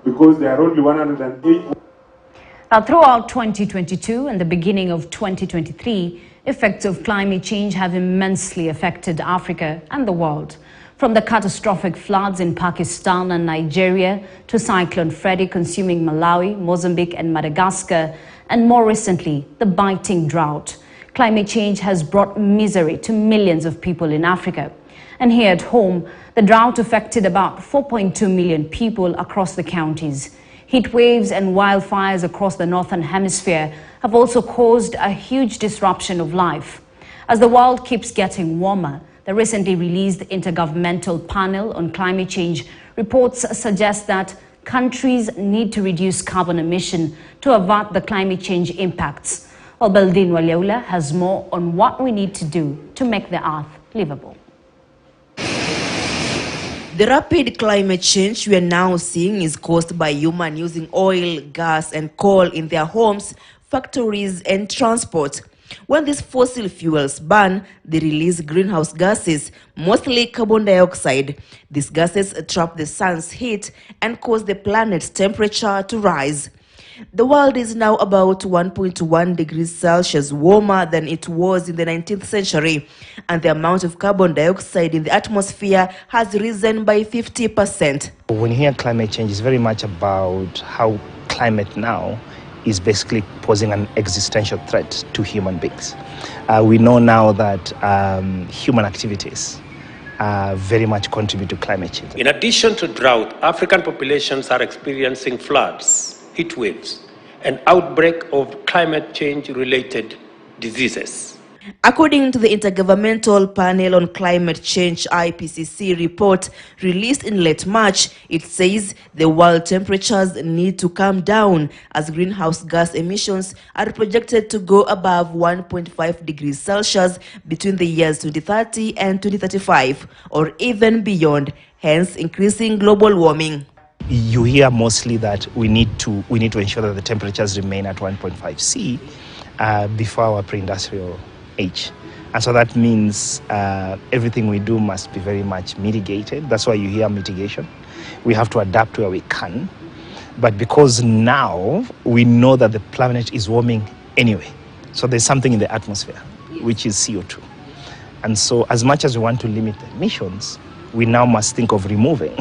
because there are only 108. Now, throughout 2022 and the beginning of 2023, effects of climate change have immensely affected Africa and the world. From the catastrophic floods in Pakistan and Nigeria to Cyclone Freddy consuming Malawi, Mozambique and Madagascar, and more recently, the biting drought. Climate change has brought misery to millions of people in Africa. And here at home, the drought affected about 4.2 million people across the counties. Heat waves and wildfires across the northern hemisphere have also caused a huge disruption of life. As the world keeps getting warmer, the recently released Intergovernmental Panel on Climate Change reports suggest that countries need to reduce carbon emission to avert the climate change impacts. Well, Beldin Waleula has more on what we need to do to make the earth livable. The rapid climate change we are now seeing is caused by humans using oil, gas and coal in their homes, factories and transport. When these fossil fuels burn, they release greenhouse gases, mostly carbon dioxide. These gases trap the sun's heat and cause the planet's temperature to rise. The world is now about 1.1 degrees Celsius warmer than it was in the 19th century, and the amount of carbon dioxide in the atmosphere has risen by 50%. When you hear climate change, it's very much about how climate now is basically posing an existential threat to human beings. We know now that human activities very much contribute to climate change. In addition to drought, African populations are experiencing floods, heat waves, and outbreak of climate change-related diseases. According to the Intergovernmental Panel on Climate Change IPCC report released in late March, it says the world temperatures need to come down as greenhouse gas emissions are projected to go above 1.5 degrees Celsius between the years 2030 and 2035, or even beyond, hence increasing global warming. You hear mostly that we need to ensure that the temperatures remain at 1.5 C before our pre-industrial age. And so that means everything we do must be very much mitigated. That's why you hear mitigation. We have to adapt where we can. But because now we know that the planet is warming anyway, so there's something in the atmosphere, which is CO2. And so as much as we want to limit the emissions, we now must think of removing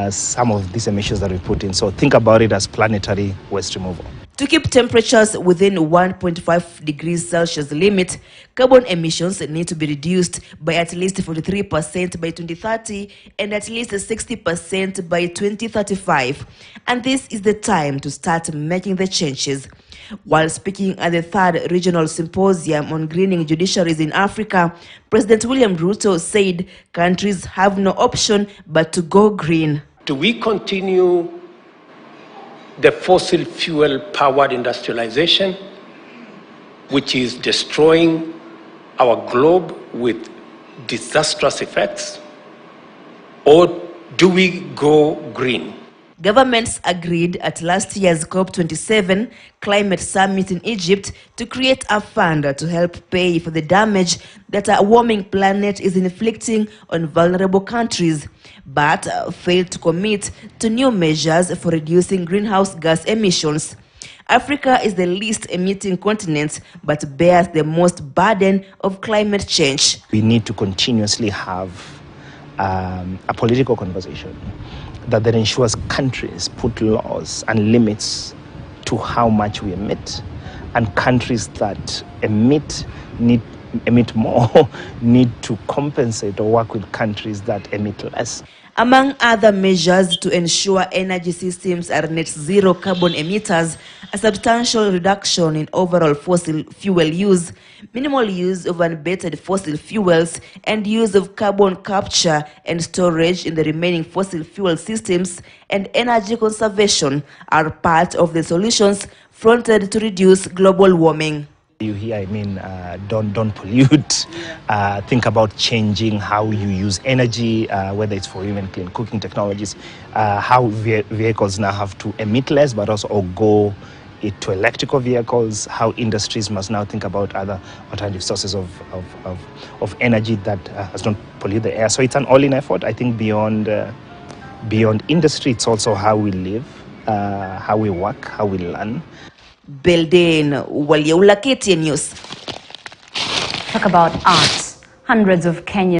some of these emissions that we put in. So think about it as planetary waste removal. To keep temperatures within 1.5 degrees Celsius limit, carbon emissions need to be reduced by at least 43% by 2030 and at least 60% by 2035. And this is the time to start making the changes. While speaking at the 3rd Regional Symposium on Greening Judiciaries in Africa, President William Ruto said countries have no option but to go green. Do we continue the fossil fuel powered industrialization, which is destroying our globe with disastrous effects, or do we go green? Governments agreed at last year's COP27 climate summit in Egypt to create a fund to help pay for the damage that a warming planet is inflicting on vulnerable countries, but failed to commit to new measures for reducing greenhouse gas emissions. Africa is the least emitting continent, but bears the most burden of climate change. We need to continuously have a political conversation that then ensures countries put laws and limits to how much we emit, and countries that emit more need to compensate or work with countries that emit less. Among other measures to ensure energy systems are net zero carbon emitters, a substantial reduction in overall fossil fuel use, minimal use of unabated fossil fuels, and use of carbon capture and storage in the remaining fossil fuel systems, and energy conservation are part of the solutions fronted to reduce global warming. You hear, don't pollute. Think about changing how you use energy, whether it's for even clean cooking technologies, how vehicles now have to emit less, but also go to electrical vehicles, how industries must now think about other alternative sources of energy that does not pollute the air. So it's an all-in effort, I think, beyond beyond industry, it's also how we live, how we work, how we learn. Belden Walyaula, KTN News. Talk about arts. Hundreds of Kenyans